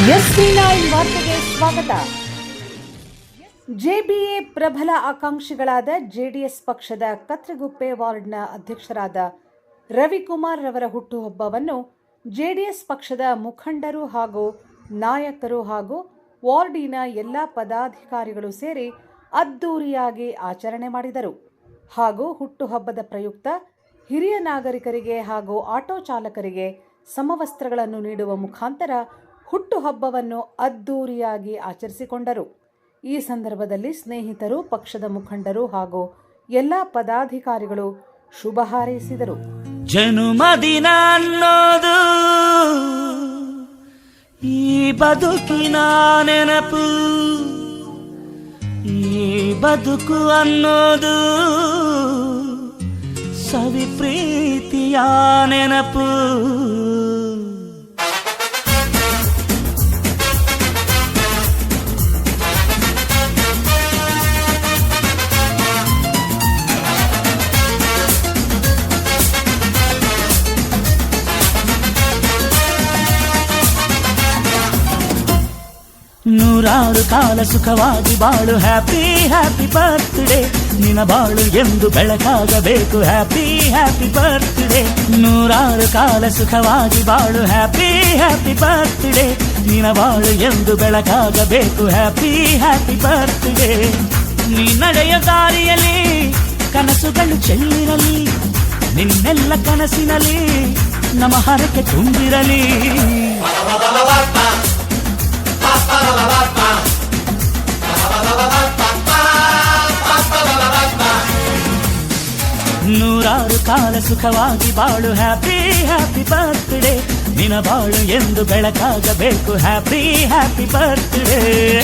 ಎಸ್‌ವಿ9 ವಾರ್ತೆಗೆ ಸ್ವಾಗತ. ಜೆಬಿಎ ಪ್ರಬಲ ಆಕಾಂಕ್ಷಿಗಳಾದ ಜೆಡಿಎಸ್ ಪಕ್ಷದ ಕತ್ರಿಗುಪ್ಪೆ ವಾರ್ಡ್ನ ಅಧ್ಯಕ್ಷರಾದ ರವಿಕುಮಾರ್ ರವರ ಹುಟ್ಟುಹಬ್ಬವನ್ನು ಜೆಡಿಎಸ್ ಪಕ್ಷದ ಮುಖಂಡರು ಹಾಗೂ ನಾಯಕರು ಹಾಗೂ ವಾರ್ಡಿನ ಎಲ್ಲ ಪದಾಧಿಕಾರಿಗಳು ಸೇರಿ ಅದ್ದೂರಿಯಾಗಿ ಆಚರಣೆ ಮಾಡಿದರು. ಹಾಗೂ ಹುಟ್ಟುಹಬ್ಬದ ಪ್ರಯುಕ್ತ ಹಿರಿಯ ನಾಗರಿಕರಿಗೆ ಹಾಗೂ ಆಟೋ ಚಾಲಕರಿಗೆ ಸಮವಸ್ತ್ರಗಳನ್ನು ನೀಡುವ ಮುಖಾಂತರ ಹುಟ್ಟುಹಬ್ಬವನ್ನು ಅದ್ದೂರಿಯಾಗಿ ಆಚರಿಸಿಕೊಂಡರು. ಈ ಸಂದರ್ಭದಲ್ಲಿ ಸ್ನೇಹಿತರು, ಪಕ್ಷದ ಮುಖಂಡರು ಹಾಗೂ ಎಲ್ಲ ಪದಾಧಿಕಾರಿಗಳು ಶುಭ ಹಾರೈಸಿದರು. ಜನುಮದಿನ ಅನ್ನೋದು ಈ ಬದುಕಿನ ನೆನಪು, ಈ ಬದುಕು ಅನ್ನೋದು ಸವಿ ಪ್ರೀತಿಯ ನೆನಪು. ನೂರಾರು ಕಾಲ ಸುಖವಾಗಿ ಬಾಳು, ಹ್ಯಾಪಿ ಹ್ಯಾಪಿ ಬರ್ತ್ಡೇ. ನಿನ್ನ ಬಾಳು ಎಂದು ಬೆಳಕಾಗಬೇಕು, ಹ್ಯಾಪಿ ಹ್ಯಾಪಿ ಬರ್ತ್ಡೇ. ನೂರಾರು ಕಾಲ ಸುಖವಾಗಿ ಬಾಳು, ಹ್ಯಾಪಿ ಹ್ಯಾಪಿ ಬರ್ತ್ಡೇ. ನಿನ್ನ ಬಾಳು ಎಂದು ಬೆಳಕಾಗಬೇಕು, ಹ್ಯಾಪಿ ಹ್ಯಾಪಿ ಬರ್ತ್ಡೇ. ನೀ ನಡೆಯ ದಾರಿಯಲ್ಲಿ ಕನಸುಗಳು ಚೆಲ್ಲಿರಲಿ, ನಿನ್ನೆಲ್ಲ ಕನಸಿನಲ್ಲಿ ನಮ್ಮ ಹರಕೆ ತುಂಬಿರಲಿ. ನೂರಾರು ಕಾಲ ಸುಖವಾಗಿ ಬಾಳು, ಹ್ಯಾಪಿ ಹ್ಯಾಪಿ ಬರ್ತ್ಡೇ. ನಿನ್ನ ಬಾಳು ಎಂದು ಬೆಳಕಾಗಬೇಕು, ಹ್ಯಾಪಿ ಹ್ಯಾಪಿ ಬರ್ತ್ಡೇ.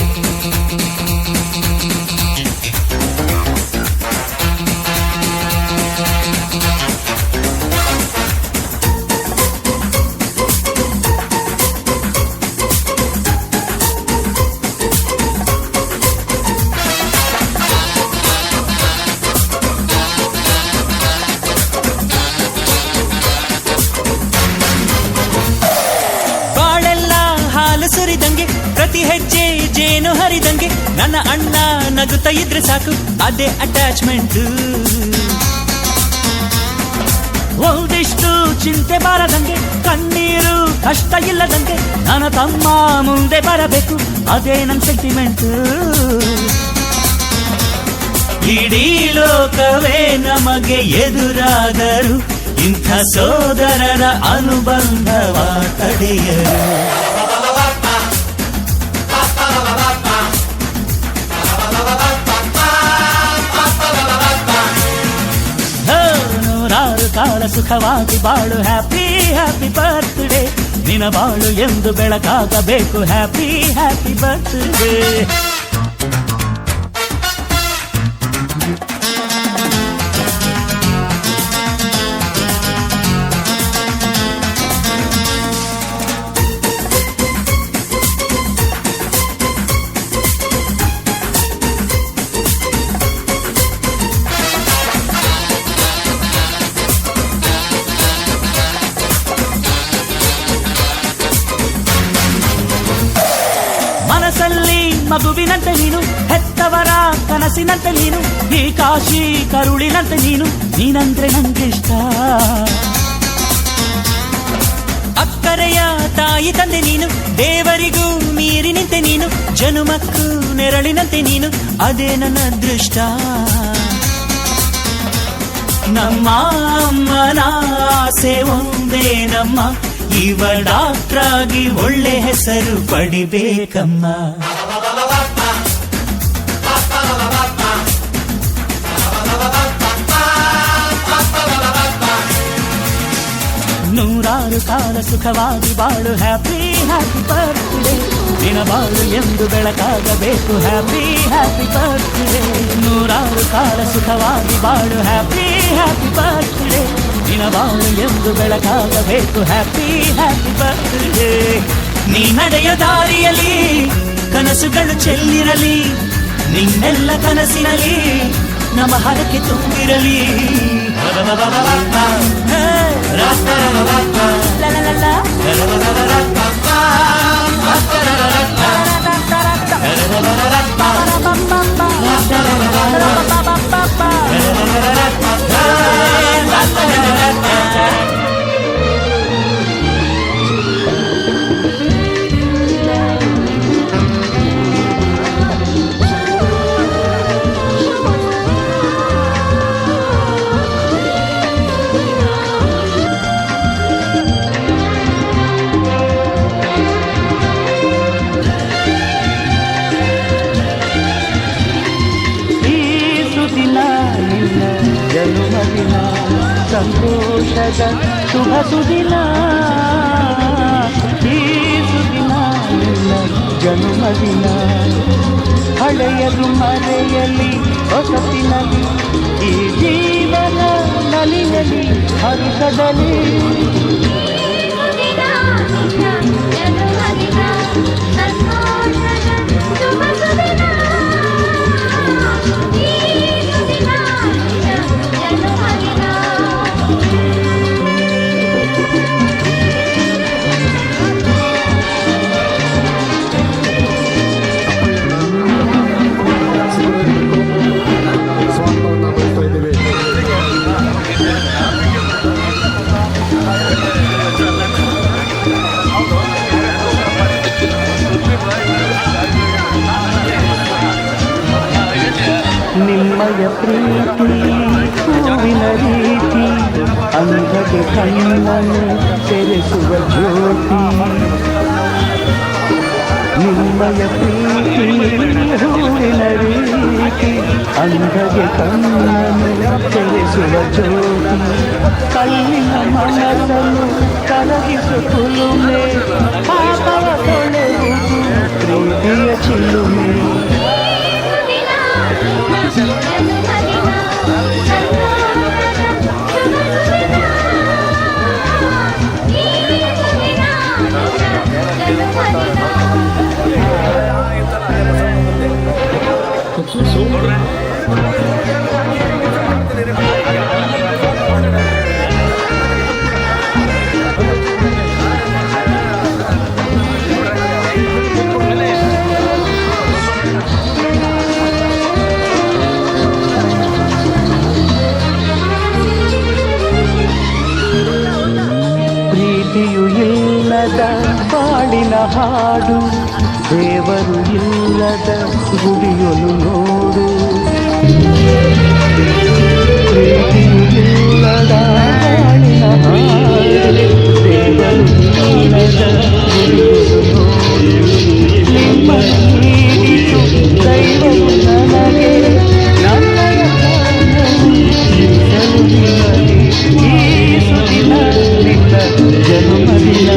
ಸುರಿದಂಗೆ ಪ್ರತಿ ಹೆಜ್ಜೆ ಜೇನು ಹರಿದಂಗೆ, ನನ್ನ ಅಣ್ಣ ನಗುತ್ತಾ ಇದ್ರೆ ಸಾಕು, ಅದೇ ಅಟ್ಯಾಚ್ಮೆಂಟ್. ಒಂದಿಷ್ಟು ಚಿಂತೆ ಬಾರದಂಗೆ, ಕಣ್ಣೀರು ಕಷ್ಟ ಇಲ್ಲದಂಗೆ, ನನ್ನ ತಮ್ಮ ಮುಂದೆ ಬರಬೇಕು, ಅದೇ ನನ್ನ ಸೆಂಟಿಮೆಂಟ್. ಇಡೀ ಲೋಕವೇ ನಮಗೆ ಎದುರಾದರು, ಇಂಥ ಸೋದರರ ಅನುಬಂಧವ ತಡೆಯರು. ನೂರಾರು ಕಾಲ ಸುಖವಾಗಿ ಬಾಳು, ಹ್ಯಾಪಿ ಹ್ಯಾಪಿ ಬರ್ತ್ಡೇ. ನಿನ್ನ ಬಾಳು ಎಂದು ಬೆಳಕಾಗಬೇಕು, ಹ್ಯಾಪಿ ಹ್ಯಾಪಿ ಬರ್ತ್ಡೇ. ಮನಸ್ಸಲ್ಲಿ ಮಗುವಿನಂತೆ ನೀನು, ಹೆತ್ತವರ ಕನಸಿನಂತೆ ನೀನು, ಈ ಕಾಶಿ ಕರುಳಿನಂತೆ ನೀನು, ನೀನಂದ್ರೆ ನಂಗಿಷ್ಟ. ಅಕ್ಕರೆಯ ತಾಯಿ ತಂದೆ ನೀನು, ದೇವರಿಗೂ ಮೀರಿ ನಿಂತೆ ನೀನು, ಜನುಮಕ್ಕೂ ನೆರಳಿನಂತೆ ನೀನು, ಅದೇ ನನ್ನ ಅದೃಷ್ಟ. ನಮ್ಮ ಅಮ್ಮನ ಆಸೆ ಒಂದೇ ನಮ್ಮ, ಇವ ಡಾಕ್ಟ್ರಾಗಿ ಒಳ್ಳೆ ಹೆಸರು ಪಡಿಬೇಕಮ್ಮ. ನೂರಾರು ಕಾಲ ಸುಖವಾಗಿ ಬಾಳು, ಹ್ಯಾಪಿ ಹ್ಯಾಪಿ ಬರ್ತ್ಡೇ. ನಿನ್ನ ಬಾಳು ಎಂದು ಬೆಳಕಾಗಬೇಕು, ಹ್ಯಾಪಿ ಹ್ಯಾಪಿ ಬರ್ತ್ಡೇ. ನೂರಾರು ಕಾಲ ಸುಖವಾಗಿ ಬಾಳು, ಹ್ಯಾಪಿ ಹ್ಯಾಪಿ ಬರ್ತ್ಡೇ. ನಿನ್ನ ಬಾಳು ಎಂದು ಬೆಳಕಾಗಬೇಕು, ಹ್ಯಾಪಿ ಹ್ಯಾಪಿ ಬರ್ತ್ಡೇ. ನೀ ನಡೆಯ ದಾರಿಯಲ್ಲಿ ಕನಸುಗಳು ಚೆಲ್ಲಿರಲಿ, ನಿನ್ನೆಲ್ಲ ಕನಸಿನಲ್ಲಿ ನಮ್ಮ ಹರಕೆ ತುಂಬಿರಲಿ. La la la la. ಶುಭ ಸುದಿನ ಈ ಸುದಿನ ನಿನ್ನ ಜನ್ಮದಿನ ಹಳೆಯದು ಮರೆಯಲಿ ಹೊಸತಿನಲ್ಲಿ ಈ ಜೀವನ ನಲಿಯಲಿ ಹರುಷದಲ್ಲಿ ನಿಮ್ಮಯ ಪ್ರೀತಿ ಹೂವಿನ ರೀತಿ ಅಂಧಗೆ ಕಣ್ಣನ್ನು ತೆರೆಸುವ ಜ್ಯೋತಿ ನಿಮ್ಮಯ ಪ್ರೀತಿ ಹೂವಿನ ರೀತಿ ಅಂಧಗೆ ಕಣ್ಣನ್ನು ತೆರೆಸುವ ಜ್ಯೋತಿ ಕಲ್ಲಿನ ಮನಸ್ಸನ್ನು ಕರಗಿಸು ಕುಲುಮೆ ಪಾಪವ ತೊಳೆಯುವುದು ಪ್ರೀತಿಯ ಚಿಲುಮೆ ಪ್ರೀತಿಯು ಇಲ್ಲದ ಬಾಳಿನ ಹಾಡು ದೇವರು ಇಲ್ಲದ ಗುಡಿಯೊಲು ನೋಡು ಪ್ರೀತಿಯು ಇಲ್ಲದ ಬಾಳಿನ ಹಾಡು ದೇವರು ಇಲ್ಲದ ಗುಡಿಯೊಲು ನೋಡು ನಿಮ್ಮ ನೀಡಿತು ದೈವವು ನನಗೆ ನನ್ನಯ ಈ ಸುದಿನ ನಿನ್ನ ಜನ್ಮದಿನ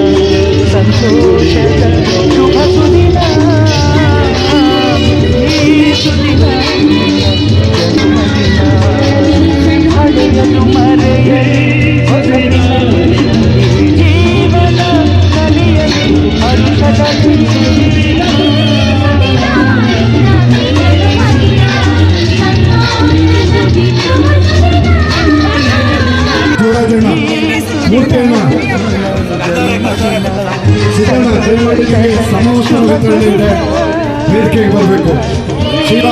ಸಂತೋಷದ ಶುಭ ಸುದಿನ ಈ ಸುದಿನ ಜನ್ಮದಿನ ಹಳೆಯದು ಮರೆಯಲಿ ಹೊಸದಿನ ಜೀವನ ಕಲಿಯಲಿ ಹರುಷದಲ್ಲಿ ಸಿದ್ದಣ್ಣ ದಯಮಾಡಿ ಸಮಾವೇಶಗಳಿದೆ ವೇದಿಕೆಗೆ ಬರಬೇಕು ಶಿವ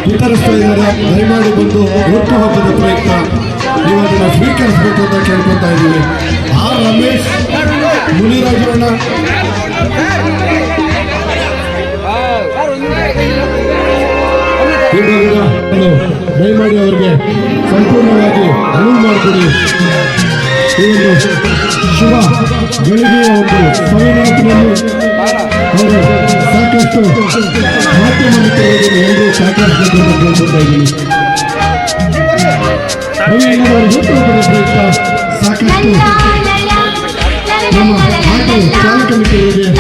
ವಿತರಿಸ್ತಾ ಇದ್ದಾರೆ ದಯಮಾಡಿ ಬಂದು ಹುಟ್ಟುಹಬ್ಬದ ಪ್ರಯುಕ್ತ ನೀವು ಅದನ್ನು ಸ್ವೀಕರಿಸಬೇಕು ಅಂತ ಕೇಳ್ಕೊತಾ ಇದ್ದೀವಿ ಆರ್ ರಮೇಶ್ ಮುನಿರಾಜಣ್ಣ ದಯಮಾಡಿ ಅವರಿಗೆ ಸಂಪೂರ್ಣವಾಗಿ ಅನುವು ಮಾಡಿಕೊಡಿ ಈ ಒಂದು ಶುಭ ಗಳಿಗೆಯ ಒಂದು ಸಂವಿಧಾನದಲ್ಲಿ ಅವರು ಸಾಕಷ್ಟು ಮಾಧ್ಯಮ ಮಿತ್ರರಿಗೆ ಎಲ್ಲರೂ ಸಾಕಷ್ಟು ಕೇಳ್ಕೊತಾ ಇದ್ದೀನಿ ಹುಟ್ಟುಹಬ್ಬದ ಪ್ರಯುಕ್ತ ಸಾಕಷ್ಟು ನಮ್ಮ ಆಟೋ ಚಾಲಕ ಮಿತ್ರರಿಗೆ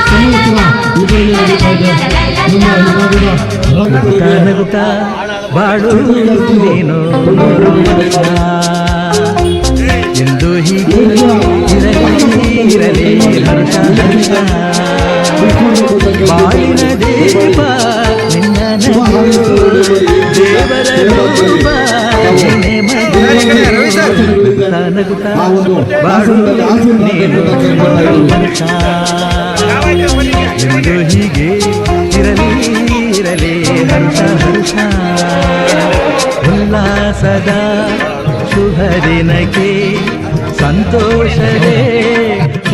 ಸಮವಸ್ತ್ರ ವಿತರಣೆ ನಡೀತಾ ಇದೆ ನಮ್ಮ ನಗುತ್ತಾ ಬಾಳು ನೀನು ಎಂದು ಹೀಗೆ ಇರಲಿ ಹರ್ಷ ಹರ್ಷ ಬಾಳಿನ ದೇವ ನಿನ್ನ ದೇವರ ರೂಪ ನಗುತ್ತಾ ಬಾಳು ನೀನು ಹರ್ಷ ಎಂದು ಹೀಗೆ ಇರಲಿ ಹರ್ಷ ಹರ್ಷ ಉಲ್ಲಾಸದ ಶುಭ ದಿನಕ್ಕೆ ಸಂತೋಷವೇ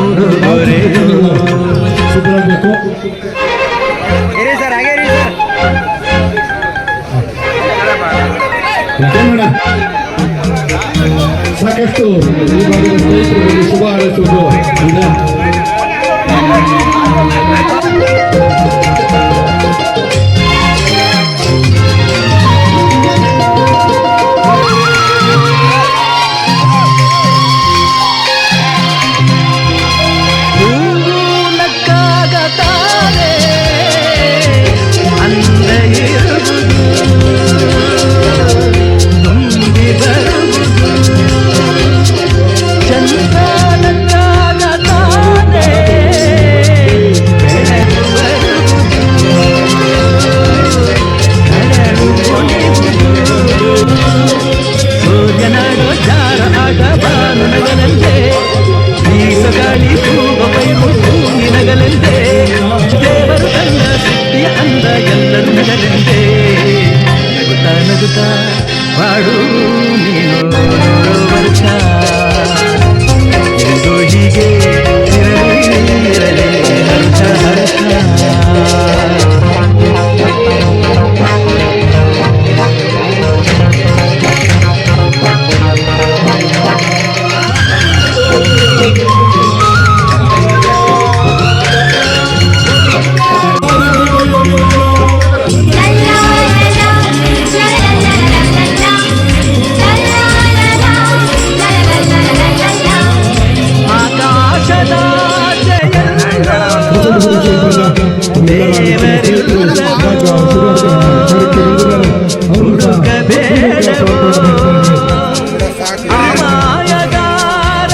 ಉಡುಗೊರೆಯು ಸಾಕಷ್ಟು ಈ ಭಾಗದ ಸ್ನೇಹಿತರಿಗೆ ಶುಭ ಹಾರೈಸುವುದು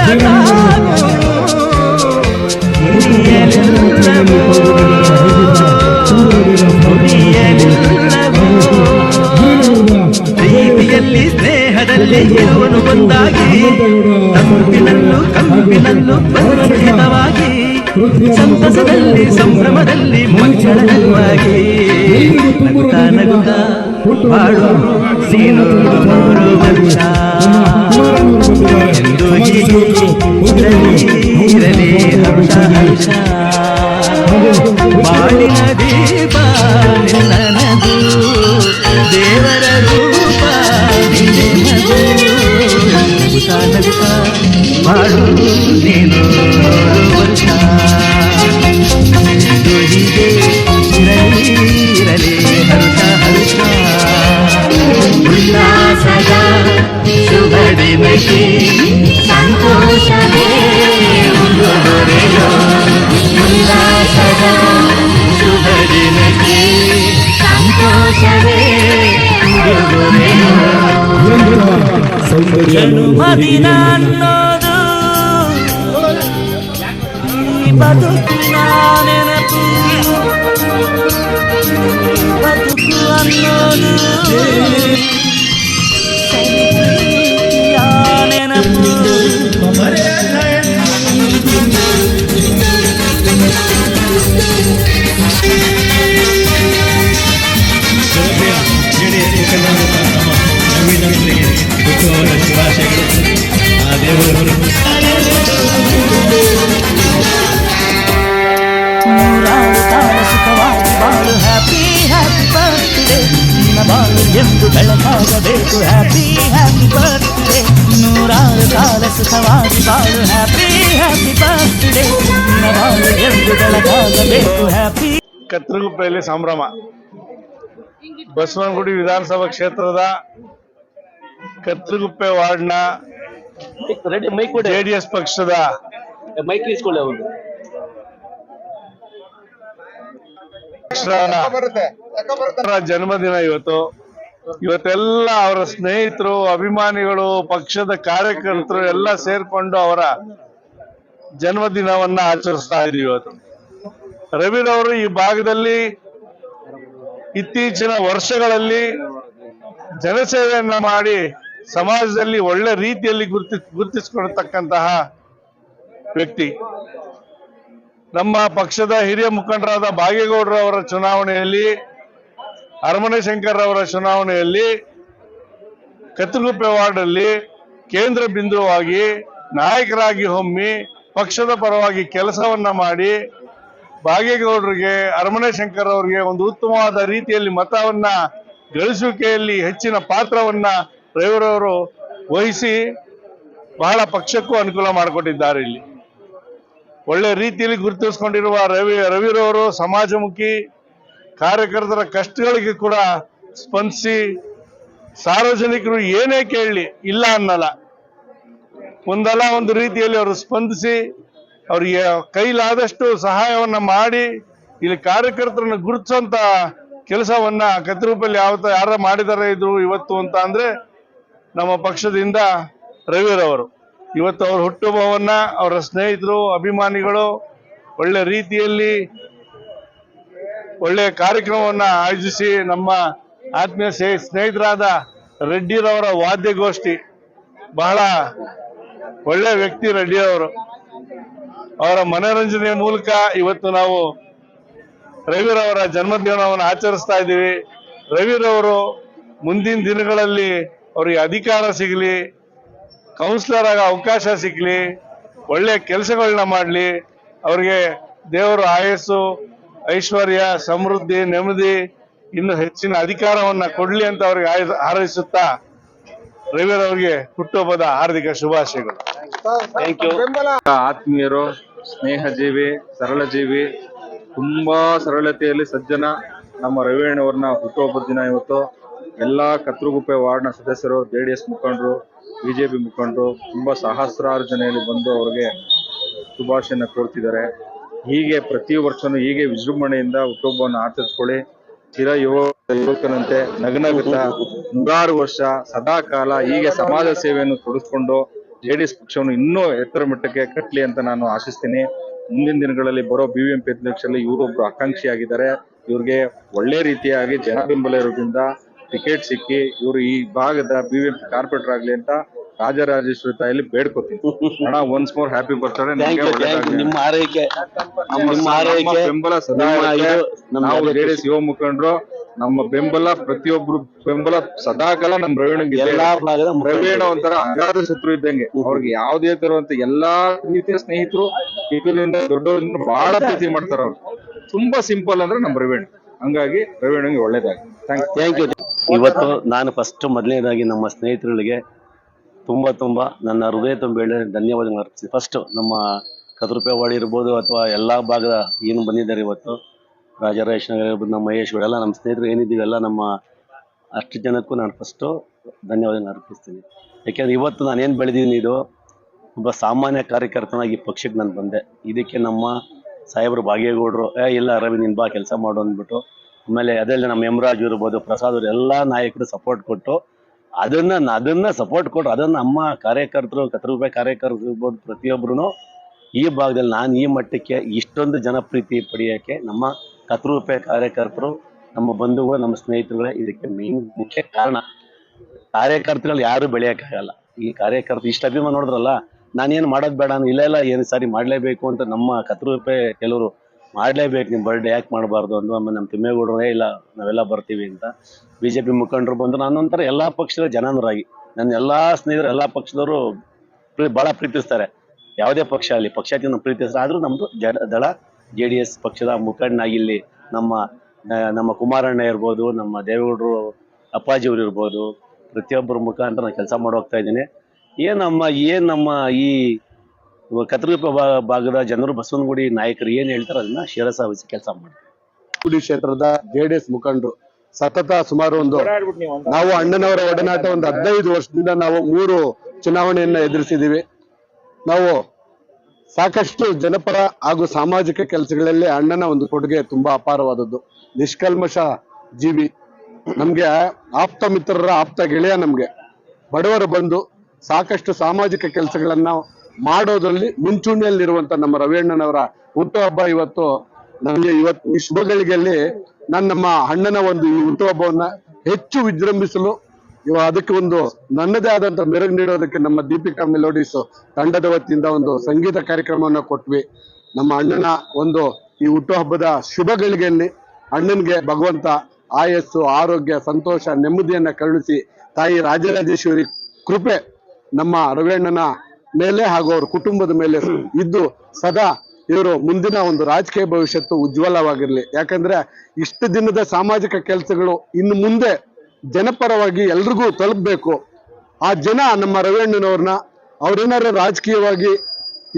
ತಾನು ನುಡಿಯಲೆಲ್ಲವೋ ಪ್ರೀತಿಯಲ್ಲಿ ಸ್ನೇಹದಲ್ಲಿ ಇರುವನು ಒಂದಾಗಿ ತಂಪಿನಲ್ಲೂ ಕಂಪಿನಲ್ಲೂ ಪರಿವರ್ತಿತವಾಗಿ ಸಂತಸದಲ್ಲಿ ಸಂಭ್ರಮದಲ್ಲಿ ಮಂಗಳವಾಗಿ ನಗುತ್ತಾ ನಗುತ್ತಾ ಬಾಳು ನೀನು 100 ವರ್ಷ ಎಂದು ಹೀಗೆ ಇರಲಿ ಹರ್ಷ ಹರ್ಷ ಬಾಳಿನ ದೀಪ ನಿನ್ನನದು ದೇವರ ರೂಪ ನಿನ್ನದು ನಗುತ್ತಾ ನಗುತ್ತಾ ಬಾಳು ನೀನು 100 ವರ್ಷ ಎಂದು ಹೀಗೆ ಇರಲಿ ಹರ್ಷ ಹರ್ಷ ಉಲ್ಲಾಸದ ಶುಭ ದಿನಕ್ಕೆ ಸಂತೋಷವೇ ಉಡುಗೊರೆಯೋ ಉಲ್ಲಾಸದ ಶುಭ ದಿನಕ್ಕೆ ಸಂತೋಷವೇ ಉಡುಗೊರೆಯೋ ಜನ್ಮದಿನ ಅನ್ನೋದು ಈ ಬದುಕಿನ ನೆನಪು ಬದುಕು ಅನ್ನೋದು ಸಂಪ್ರೀತಿಯ ನೆನಪು ನೂರಾರು ಕಾಲ ಸುಖವಾಗಿ ಬಾಳು ಹ್ಯಾಪಿ ಹ್ಯಾಪಿ ಬರ್ತ್ಡೇ ನಿನ್ನ ಬಾಳು ಎಂದು ಬೆಳಕಾಗಬೇಕು ಹ್ಯಾಪಿ ಹ್ಯಾಪಿ ಬರ್ತ್ಡೇ ನೂರಾರು ಕಾಲ ಸುಖವಾಗಿ ಬಾಳು ಹ್ಯಾಪಿ ಹ್ಯಾಪಿ ಬರ್ತ್ಡೇ ನಿನ್ನ ಬಾಳು ಎಂದು ಬೆಳಕಾಗಬೇಕು ಹ್ಯಾಪಿ ಕತ್ರಗುಪ್ಪೆಯಲ್ಲಿ ಸಂಭ್ರಮ. ಬಸವನಗುಡಿ ವಿಧಾನಸಭಾ ಕ್ಷೇತ್ರದ ಕತ್ರಗುಪ್ಪೆ ವಾರ್ಡ್ನ ಜೆಡಿಎಸ್ ಪಕ್ಷದ ಜನ್ಮದಿನ ಇವತ್ತೆಲ್ಲ ಅವರ ಸ್ನೇಹಿತರು, ಅಭಿಮಾನಿಗಳು, ಪಕ್ಷದ ಕಾರ್ಯಕರ್ತರು ಎಲ್ಲ ಸೇರ್ಕೊಂಡು ಅವರ ಜನ್ಮದಿನವನ್ನ ಆಚರಿಸ್ತಾ ಇದೀವಿ. ಇವತ್ತು ರವಿರವರು ಈ ಭಾಗದಲ್ಲಿ ಇತ್ತೀಚಿನ ವರ್ಷಗಳಲ್ಲಿ ಜನಸೇವೆಯನ್ನ ಮಾಡಿ ಸಮಾಜದಲ್ಲಿ ಒಳ್ಳೆ ರೀತಿಯಲ್ಲಿ ಗುರುತಿಸಿಕೊಳ್ತಕ್ಕಂತಹ ವ್ಯಕ್ತಿ. ನಮ್ಮ ಪಕ್ಷದ ಹಿರಿಯ ಮುಖಂಡರಾದ ಬಾಗೇಗೌಡರವರ ಚುನಾವಣೆಯಲ್ಲಿ, ಅರಮನೆ ಶಂಕರ್ ಅವರ ಚುನಾವಣೆಯಲ್ಲಿ ಕತ್ತಲಗುಪ್ಪೆ ವಾರ್ಡ್ ಅಲ್ಲಿ ಕೇಂದ್ರ ಬಿಂದುವಾಗಿ ನಾಯಕರಾಗಿ ಹೊಮ್ಮಿ ಪಕ್ಷದ ಪರವಾಗಿ ಕೆಲಸವನ್ನ ಮಾಡಿ ಬಾಗೇಗೌಡರಿಗೆ, ಅರಮನೆ ಶಂಕರ್ ಅವರಿಗೆ ಒಂದು ಉತ್ತಮವಾದ ರೀತಿಯಲ್ಲಿ ಮತವನ್ನ ಗಳಿಸುವಿಕೆಯಲ್ಲಿ ಹೆಚ್ಚಿನ ಪಾತ್ರವನ್ನ ರವಿರವರು ವಹಿಸಿ ಬಹಳ ಪಕ್ಷಕ್ಕೂ ಅನುಕೂಲ ಮಾಡಿಕೊಟ್ಟಿದ್ದಾರೆ. ಇಲ್ಲಿ ಒಳ್ಳೆ ರೀತಿಯಲ್ಲಿ ಗುರುತಿಸಿಕೊಂಡಿರುವ ರವಿರವರು ಸಮಾಜಮುಖಿ, ಕಾರ್ಯಕರ್ತರ ಕಷ್ಟಗಳಿಗೆ ಕೂಡ ಸ್ಪಂದಿಸಿ, ಸಾರ್ವಜನಿಕರು ಏನೇ ಕೇಳಲಿ ಇಲ್ಲ ಅನ್ನಲ್ಲ, ಒಂದಲ್ಲ ಒಂದು ರೀತಿಯಲ್ಲಿ ಅವರು ಸ್ಪಂದಿಸಿ ಅವರಿಗೆ ಕೈಲಾದಷ್ಟು ಸಹಾಯವನ್ನ ಮಾಡಿ ಇಲ್ಲಿ ಕಾರ್ಯಕರ್ತರನ್ನ ಗುರುತಿಸುವಂತ ಕೆಲಸವನ್ನ ಕತ್ತಲಗುಪ್ಪೆಯಲ್ಲಿ ಯಾರ ಮಾಡಿದ್ದಾರೆ ಇದ್ರು ಇವತ್ತು ಅಂತ ಅಂದ್ರೆ ನಮ್ಮ ಪಕ್ಷದಿಂದ ರವಿರವರು. ಇವತ್ತು ಅವ್ರ ಹುಟ್ಟುಹಬ್ಬವನ್ನ ಅವರ ಸ್ನೇಹಿತರು, ಅಭಿಮಾನಿಗಳು ಒಳ್ಳೆ ರೀತಿಯಲ್ಲಿ ಒಳ್ಳೆಯ ಕಾರ್ಯಕ್ರಮವನ್ನ ಆಯೋಜಿಸಿ ನಮ್ಮ ಆತ್ಮೀಯ ಸ್ನೇಹಿತರಾದ ರೆಡ್ಡಿರವರ ವಾದ್ಯಗೋಷ್ಠಿ, ಬಹಳ ಒಳ್ಳೆ ವ್ಯಕ್ತಿ ರೆಡ್ಡಿಯವರು. ಅವರ ಮನೋರಂಜನೆಯ ಮೂಲಕ ಇವತ್ತು ನಾವು ರವಿರವರ ಜನ್ಮದಿನವನ್ನು ಆಚರಿಸ್ತಾ ಇದ್ದೀವಿ. ರವಿರವರು ಮುಂದಿನ ದಿನಗಳಲ್ಲಿ ಅವರಿಗೆ ಅಧಿಕಾರ ಸಿಗಲಿ, ಕೌನ್ಸಿಲರ್ ಆಗ ಅವಕಾಶ ಸಿಗಲಿ, ಒಳ್ಳೆ ಕೆಲಸಗಳನ್ನ ಮಾಡಲಿ, ಅವರಿಗೆ ದೇವರು ಆಯಸ್ಸು, ಐಶ್ವರ್ಯ, ಸಮೃದ್ಧಿ, ನೆಮ್ಮದಿ, ಇನ್ನು ಹೆಚ್ಚಿನ ಅಧಿಕಾರವನ್ನ ಕೊಡ್ಲಿ ಅಂತ ಅವರಿಗೆ ಹಾರೈಸುತ್ತಾ ರವಿರವರಿಗೆ ಹುಟ್ಟುಹಬ್ಬದ ಹಾರ್ದಿಕ ಶುಭಾಶಯಗಳು. Thank you. ಆತ್ಮೀಯರು, ಸ್ನೇಹಜೀವಿ, ಸರಳ ಜೀವಿ, ತುಂಬಾ ಸರಳತೆಯಲ್ಲಿ ಸಜ್ಜನ ನಮ್ಮ ರವಿಯಣ್ಣವ್ರನ್ನ ಹುಟ್ಟುಹಬ್ಬದ ದಿನ ಇವತ್ತು. ಎಲ್ಲ ಕತ್ತಲಗುಪ್ಪೆ ವಾರ್ಡ್ನ ಸದಸ್ಯರು, JDS ಮುಖಂಡರು, BJP ಮುಖಂಡರು ತುಂಬಾ ಸಹಸ್ರಾರು ಜನ ಬಂದು ಅವ್ರಿಗೆ ಶುಭಾಶಯನ ಕೋರ್ತಿದ್ದಾರೆ. ಹೀಗೆ ಪ್ರತಿ ವರ್ಷನೂ ಹೀಗೆ ವಿಜೃಂಭಣೆಯಿಂದ ಹುಟ್ಟುಹಬ್ಬವನ್ನು ಆಚರಿಸ್ಕೊಳ್ಳಿ. ಚಿರ ಯುವಕನಂತೆ ನಗನಗುತ್ತಾ 100 ವರ್ಷ ಸದಾ ಕಾಲ ಹೀಗೆ ಸಮಾಜ ಸೇವೆಯನ್ನು ತೊಡಗಿಸ್ಕೊಂಡು JDS ಪಕ್ಷವನ್ನು ಇನ್ನೂ ಎತ್ತರ ಮಟ್ಟಕ್ಕೆ ಕಟ್ಟಲಿ ಅಂತ ನಾನು ಆಶಿಸ್ತೀನಿ. ಮುಂದಿನ ದಿನಗಳಲ್ಲಿ ಬರೋ BBMP ಅಧ್ಯಕ್ಷರಲ್ಲಿ ಇವರೊಬ್ರು ಆಕಾಂಕ್ಷಿಯಾಗಿದ್ದಾರೆ. ಇವ್ರಿಗೆ ಒಳ್ಳೆ ರೀತಿಯಾಗಿ ಜನ ಬೆಂಬಲ ಇರೋದ್ರಿಂದ ಟಿಕೆಟ್ ಸಿಕ್ಕಿ ಇವರು ಈ ಭಾಗದ BBMP ಕಾರ್ಪೊರೇಟರ್ ಆಗ್ಲಿ ಅಂತ ರಾಜರಾಜೇಶ್ವರಿ ತಾಯಲ್ಲಿ ಬೇಡ್ಕೊತೀನಿ. ಅಣ್ಣ ಒನ್ಸ್ ಮೋರ್ ಹ್ಯಾಪಿ ಬರ್ತ್ಡೇ. ನಿಮ್ಮ ಆರೈಕೆ ಬೆಂಬಲ ಸದಾ ಇರುತ್ತೆ. ನಾವು JDS ಯುವ ಮುಖಂಡರು, ನಮ್ಮ ಬೆಂಬಲ ಪ್ರತಿಯೊಬ್ರು ಬೆಂಬಲ ಸದಾಕಾಲ ನಮ್ ರವೀಣ ಒಂಥರ ಅಗಾಧ ಶತ್ರು ಇದ್ದಂಗೆ. ಅವ್ರಿಗೆ ಯಾವುದೇ ತರುವಂತ ಎಲ್ಲಾ ರೀತಿಯ ಸ್ನೇಹಿತರು ಇದರಿಂದ ದೊಡ್ಡವರಿಂದ ಬಹಳ ಪ್ರೀತಿ ಮಾಡ್ತಾರ. ಅವ್ರು ತುಂಬಾ ಸಿಂಪಲ್ ಅಂದ್ರೆ ನಮ್ ರವೀಣ. ಹಂಗಾಗಿ ರವೀಣಂಗೆ ಒಳ್ಳೇದಾಗಿ ಥ್ಯಾಂಕ್ ಯು. ಇವತ್ತು ನಾನು ಫಸ್ಟ್ ಮೊದಲನೇದಾಗಿ ನಮ್ಮ ಸ್ನೇಹಿತರುಗಳಿಗೆ ತುಂಬಾ ನನ್ನ ಹೃದಯ ತುಂಬಿ ಧನ್ಯವಾದಗಳು ಅರ್ಪಿಸ್ತೀನಿ. ಫಸ್ಟ್ ನಮ್ಮ ಕದ್ರುಪೇವಾಡಿ ಇರ್ಬೋದು ಅಥವಾ ಎಲ್ಲಾ ಭಾಗದ ಏನು ಬಂದಿದ್ದಾರೆ ಇವತ್ತು, ರಾಜರಾಜೇಶ್ ನಗರ ಇರ್ಬೋದು, ನಮ್ಮ ಮಹೇಶ್ ಎಲ್ಲ ನಮ್ಮ ಸ್ನೇಹಿತರು ಏನಿದ್ದೀವಿ ಎಲ್ಲ ನಮ್ಮ ಅಷ್ಟು ಜನಕ್ಕೂ ನಾನು ಫಸ್ಟು ಧನ್ಯವಾದಗಳನ್ನ ಅರ್ಪಿಸ್ತೀನಿ. ಯಾಕೆಂದ್ರೆ ಇವತ್ತು ನಾನೇನು ಬೆಳೆದಿದ್ದೀನಿ, ಇದು ಒಬ್ಬ ಸಾಮಾನ್ಯ ಕಾರ್ಯಕರ್ತನಾಗಿ ಪಕ್ಷಕ್ಕೆ ನಾನು ಬಂದೆ. ಇದಕ್ಕೆ ನಮ್ಮ ಸಾಹೇಬರು ಭಾಗೇಗೌಡರು ಇಲ್ಲ ರವಿ ನಿನ್ ಬಾ ಕೆಲಸ ಮಾಡು ಅಂದ್ಬಿಟ್ಟು, ಆಮೇಲೆ ಅದೆಲ್ಲ ನಮ್ಮ ಯಮರಾಜ್ ಇರ್ಬೋದು, ಪ್ರಸಾದ್ ಅವರು ಎಲ್ಲ ನಾಯಕರು ಸಪೋರ್ಟ್ ಕೊಟ್ಟು ಅದನ್ನ ಸಪೋರ್ಟ್ ಕೊಟ್ಟು ಅದನ್ನ ನಮ್ಮ ಕಾರ್ಯಕರ್ತರು ಕತ್ರೂಪಾಯಿ ಕಾರ್ಯಕರ್ತರು ಇರ್ಬೋದು ಪ್ರತಿಯೊಬ್ಬರು ಈ ಭಾಗದಲ್ಲಿ ನಾನು ಈ ಮಟ್ಟಕ್ಕೆ ಇಷ್ಟೊಂದು ಜನಪ್ರೀತಿ ಪಡೆಯೋಕ್ಕೆ ನಮ್ಮ ಕತ್ರೂಪಾಯಿ ಕಾರ್ಯಕರ್ತರು, ನಮ್ಮ ಬಂಧುಗಳು, ನಮ್ಮ ಸ್ನೇಹಿತರುಗಳೇ ಇದಕ್ಕೆ ಮೇನ್ ಮುಖ್ಯ ಕಾರಣ. ಕಾರ್ಯಕರ್ತರುಗಳು ಯಾರು ಬೆಳೆಯೋಕ್ಕಾಗಲ್ಲ. ಈ ಕಾರ್ಯಕರ್ತರು ಇಷ್ಟ ಅಭಿಮಾನ ನೋಡಿದ್ರಲ್ಲ, ನಾನೇನು ಮಾಡೋದು ಬೇಡ ಇಲ್ಲ ಏನು ಸಾರಿ ಮಾಡಲೇಬೇಕು ಅಂತ ನಮ್ಮ ಕತ್ರೂಪಾಯಿ ಕೆಲವರು ಮಾಡಲೇಬೇಕು, ನಿಮ್ಮ ಬರ್ಡೇ ಯಾಕೆ ಮಾಡಬಾರ್ದು ಅಂದು. ಆಮೇಲೆ ನಮ್ಮ ತಿಮ್ಮೇಗೌಡರೇ ಇಲ್ಲ ನಾವೆಲ್ಲ ಬರ್ತೀವಿ ಅಂತ BJP ಮುಖಂಡರು ಬಂದು ನಾನೊಂಥರ ಎಲ್ಲ ಪಕ್ಷದ ಜನಾನುರಾಗಿ, ನನ್ನ ಎಲ್ಲ ಸ್ನೇಹಿತರು ಎಲ್ಲ ಪಕ್ಷದವರು ಭಾಳ ಪ್ರೀತಿಸ್ತಾರೆ. ಯಾವುದೇ ಪಕ್ಷ ಆಗಲಿ ಪಕ್ಷಾತೀತ ಪ್ರೀತಿಸ್ತಾರೆ. ಆದರೂ ನಮ್ಮದು ದಳ JDS ಪಕ್ಷದ ಮುಖಂಡನಾಗಿ ಇಲ್ಲಿ ನಮ್ಮ ಕುಮಾರಣ್ಣ ಇರ್ಬೋದು, ನಮ್ಮ ದೇವೇಗೌಡರು ಅಪ್ಪಾಜಿಯವರು ಇರ್ಬೋದು, ಪ್ರತಿಯೊಬ್ಬರ ಮುಖಾಂತರ ನಾನು ಕೆಲಸ ಮಾಡಿ ಹೋಗ್ತಾ ಇದ್ದೀನಿ. ನಮ್ಮ ಈ ಕತ್ರೂಪಾಯಿ ಭಾಗದ ಜನರು, ಬಸವನಗುಡಿ ನಾಯಕರು ಏನು ಹೇಳ್ತಾರೆ ಅದನ್ನ ಶಿರಸಾವಹಿಸಿ ಕೆಲಸ ಮಾಡ್ತಾರೆ. ಗುಡಿ ಕ್ಷೇತ್ರದ JDS ಮುಖಂಡರು ಸತತ ಸುಮಾರು ನಾವು ಅಣ್ಣನವರ ಒಡನಾಟ 15 ವರ್ಷದಿಂದ ನಾವು 3 ಚುನಾವಣೆಯನ್ನ ಎದುರಿಸಿದೀವಿ. ನಾವು ಸಾಕಷ್ಟು ಜನಪರ ಹಾಗೂ ಸಾಮಾಜಿಕ ಕೆಲಸಗಳಲ್ಲಿ ಅಣ್ಣನ ಒಂದು ಕೊಡುಗೆ ತುಂಬಾ ಅಪಾರವಾದದ್ದು. ನಿಷ್ಕಲ್ಮಶ ಜೀವಿ, ನಮ್ಗೆ ಆಪ್ತ ಮಿತ್ರರ ಆಪ್ತ ಗೆಳೆಯ. ನಮ್ಗೆ ಬಡವರ ಬಂಧು. ಸಾಕಷ್ಟು ಸಾಮಾಜಿಕ ಕೆಲಸಗಳನ್ನ ಮಾಡೋದ್ರಲ್ಲಿ ಮುಂಚೂಣಿಯಲ್ಲಿರುವಂತ ನಮ್ಮ ರವಿಯಣ್ಣನವರ ಹುಟ್ಟುಹಬ್ಬ ಇವತ್ತು. ನಮಗೆ ಇವತ್ತು ಈ ಶುಭಗಳಿಗೆಯಲ್ಲಿ ನಾನು ನಮ್ಮ ಅಣ್ಣನ ಒಂದು ಈ ಹುಟ್ಟುಹಬ್ಬವನ್ನ ಹೆಚ್ಚು ವಿಜೃಂಭಿಸಲು ಅದಕ್ಕೆ ಒಂದು ನನ್ನದೇ ಆದಂತ ಮೆರುಗು ನೀಡೋದಕ್ಕೆ ನಮ್ಮ ದೀಪಿಕಾ ಮೆಲೋಡಿಸ್ ತಂಡದ ವತಿಯಿಂದ ಒಂದು ಸಂಗೀತ ಕಾರ್ಯಕ್ರಮವನ್ನು ಕೊಟ್ವಿ. ನಮ್ಮ ಅಣ್ಣನ ಒಂದು ಈ ಹುಟ್ಟುಹಬ್ಬದ ಶುಭಗಳಿಗೆಯಲ್ಲಿ ಅಣ್ಣನ್ಗೆ ಭಗವಂತ ಆಯಸ್ಸು, ಆರೋಗ್ಯ, ಸಂತೋಷ, ನೆಮ್ಮದಿಯನ್ನ ಕರುಣಿಸಿ ತಾಯಿ ರಾಜರಾಜೇಶ್ವರಿ ಕೃಪೆ ನಮ್ಮ ರವಿಯಣ್ಣನ ಮೇಲೆ ಹಾಗೂ ಅವ್ರ ಕುಟುಂಬದ ಮೇಲೆ ಇದ್ದು ಸದಾ ಇವರು ಮುಂದಿನ ಒಂದು ರಾಜಕೀಯ ಭವಿಷ್ಯತ್ತು ಉಜ್ವಲವಾಗಿರ್ಲಿ. ಯಾಕಂದ್ರೆ ಇಷ್ಟು ದಿನದ ಸಾಮಾಜಿಕ ಕೆಲಸಗಳು ಇನ್ನು ಮುಂದೆ ಜನಪರವಾಗಿ ಎಲ್ರಿಗೂ ತಲುಪಬೇಕು. ಆ ಜನ ನಮ್ಮ ರವಿಯಣ್ಣನವ್ರನ್ನ ಅವ್ರೇನಾದ್ರು ರಾಜಕೀಯವಾಗಿ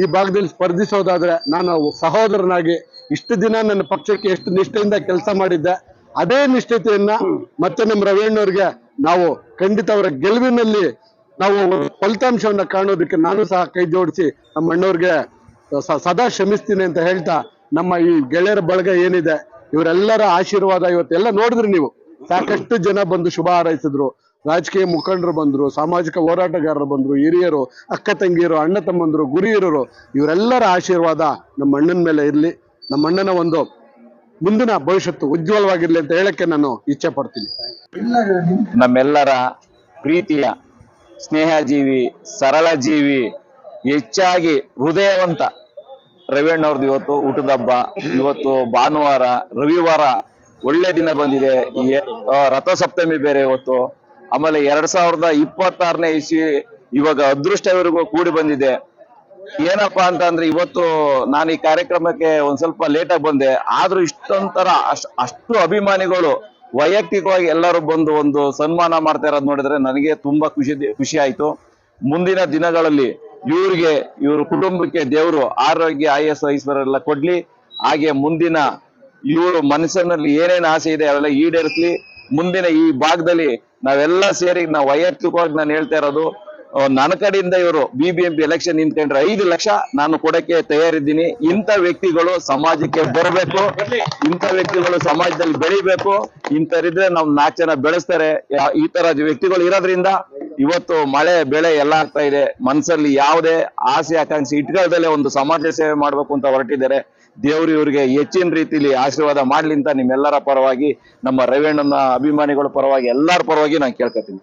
ಈ ಭಾಗದಲ್ಲಿ ಸ್ಪರ್ಧಿಸೋದಾದ್ರೆ, ನಾನು ಸಹೋದರನಾಗಿ ಇಷ್ಟು ದಿನ ನನ್ನ ಪಕ್ಷಕ್ಕೆ ಎಷ್ಟು ನಿಷ್ಠೆಯಿಂದ ಕೆಲಸ ಮಾಡಿದ್ದೆ, ಅದೇ ನಿಷ್ಠತೆಯನ್ನ ಮತ್ತೆ ನಮ್ಮ ರವಿಯಣ್ಣವ್ರಿಗೆ ನಾವು ಖಂಡಿತ ಅವರ ಗೆಲುವಿನಲ್ಲಿ ನಾವು ಫಲಿತಾಂಶವನ್ನ ಕಾಣೋದಕ್ಕೆ ನಾನು ಸಹ ಕೈ ಜೋಡಿಸಿ ನಮ್ಮ ಅಣ್ಣವ್ರಿಗೆ ಸದಾ ಶ್ರಮಿಸ್ತೀನಿ ಅಂತ ಹೇಳ್ತಾ, ನಮ್ಮ ಈ ಗೆಳೆಯರ ಬಳಗ ಏನಿದೆ ಇವರೆಲ್ಲರ ಆಶೀರ್ವಾದ ಇವತ್ತೆಲ್ಲ ನೋಡಿದ್ರಿ ನೀವು. ಸಾಕಷ್ಟು ಜನ ಬಂದು ಶುಭ ಹಾರೈಸಿದ್ರು, ರಾಜಕೀಯ ಮುಖಂಡರು ಬಂದ್ರು, ಸಾಮಾಜಿಕ ಹೋರಾಟಗಾರರು ಬಂದ್ರು, ಹಿರಿಯರು, ಅಕ್ಕ ತಂಗಿಯರು, ಅಣ್ಣ ತಮ್ಮಂದ್ರು, ಗುರಿಯರು, ಇವರೆಲ್ಲರ ಆಶೀರ್ವಾದ ನಮ್ಮ ಅಣ್ಣನ ಮೇಲೆ ಇರ್ಲಿ. ನಮ್ಮ ಅಣ್ಣನ ಒಂದು ಮುಂದಿನ ಭವಿಷ್ಯತ್ತು ಉಜ್ವಲವಾಗಿರ್ಲಿ ಅಂತ ಹೇಳಕ್ಕೆ ನಾನು ಇಚ್ಛೆ ಪಡ್ತೀನಿ. ನಮ್ಮೆಲ್ಲರ ಪ್ರೀತಿಯ ಸ್ನೇಹಜೀವಿ, ಸರಳ ಜೀವಿ, ಹೆಚ್ಚಾಗಿ ಹೃದಯವಂತ ರವಿಯಣ್ಣವ್ರದ್ದು ಇವತ್ತು ಊಟದ ಹಬ್ಬ. ಇವತ್ತು ಭಾನುವಾರ, ರವಿವಾರ ಒಳ್ಳೆ ದಿನ ಬಂದಿದೆ. ರಥಸಪ್ತಮಿ ಬೇರೆ ಇವತ್ತು. ಆಮೇಲೆ 2026ನೇ ಇಸ್ವಿ ಇವಾಗ ಅದೃಷ್ಟವರೆಗೂ ಕೂಡಿ ಬಂದಿದೆ. ಏನಪ್ಪಾ ಅಂತಂದ್ರೆ ಇವತ್ತು ನಾನು ಈ ಕಾರ್ಯಕ್ರಮಕ್ಕೆ ಒಂದ್ ಸ್ವಲ್ಪ ಲೇಟ್ ಆಗಿ ಬಂದೆ. ಆದ್ರೂ ಇಷ್ಟೊಂಥರ ಅಷ್ಟು ಅಭಿಮಾನಿಗಳು ವೈಯಕ್ತಿಕವಾಗಿ ಎಲ್ಲರೂ ಬಂದು ಒಂದು ಸನ್ಮಾನ ಮಾಡ್ತಾ ಇರೋದು ನೋಡಿದ್ರೆ ನನಗೆ ತುಂಬಾ ಖುಷಿ ಆಯ್ತು. ಮುಂದಿನ ದಿನಗಳಲ್ಲಿ ಇವ್ರ ಕುಟುಂಬಕ್ಕೆ ದೇವರು ಆರೋಗ್ಯ, ಆಯಸ್ಸು, ಐಶ್ವರ್ಯ ಎಲ್ಲ ಕೊಡ್ಲಿ. ಹಾಗೆ ಮುಂದಿನ ಇವರು ಮನಸ್ಸಿನಲ್ಲಿ ಏನೇನು ಆಸೆ ಇದೆ ಅವೆಲ್ಲ ಈಡೇರಿಸ್ಲಿ. ಮುಂದಿನ ಈ ಭಾಗದಲ್ಲಿ ನಾವೆಲ್ಲ ಸೇರಿ ನಾವು ವೈಯಕ್ತಿಕವಾಗಿ ನಾನು ಹೇಳ್ತಾ ಇರೋದು, ನನ್ನ ಕಡೆಯಿಂದ ಇವರು BBMP ಎಲೆಕ್ಷನ್ ನಿಂತ್ಕೊಂಡ್ರೆ 5 ಲಕ್ಷ ನಾನು ಕೊಡಕ್ಕೆ ತಯಾರಿದ್ದೀನಿ. ಇಂಥ ವ್ಯಕ್ತಿಗಳು ಸಮಾಜಕ್ಕೆ ಬರಬೇಕು, ಇಂಥ ವ್ಯಕ್ತಿಗಳು ಸಮಾಜದಲ್ಲಿ ಬೆಳಿಬೇಕು. ಇಂಥರಿದ್ರೆ ನಾವು 4 ಜನ ಬೆಳೆಸ್ತಾರೆ. ಈ ತರ ವ್ಯಕ್ತಿಗಳು ಇರೋದ್ರಿಂದ ಇವತ್ತು ಮಳೆ ಬೆಳೆ ಎಲ್ಲ ಆಗ್ತಾ ಇದೆ. ಮನಸ್ಸಲ್ಲಿ ಯಾವುದೇ ಆಸೆ ಆಕಾಂಕ್ಷೆ ಇಟ್ಕೊಳ್ದಲ್ಲೇ ಒಂದು ಸಮಾಜ ಸೇವೆ ಮಾಡ್ಬೇಕು ಅಂತ ಹೊರಟಿದ್ದಾರೆ. ದೇವರು ಇವರಿಗೆ ಹೆಚ್ಚಿನ ರೀತಿಯಲ್ಲಿ ಆಶೀರ್ವಾದ ಮಾಡ್ಲಿ ಅಂತ ನಿಮ್ಮೆಲ್ಲರ ಪರವಾಗಿ, ನಮ್ಮ ರವಿಯಣ್ಣನ ಅಭಿಮಾನಿಗಳ ಪರವಾಗಿ, ಎಲ್ಲರ ಪರವಾಗಿ ನಾನು ಕೇಳ್ಕೊತೀನಿ.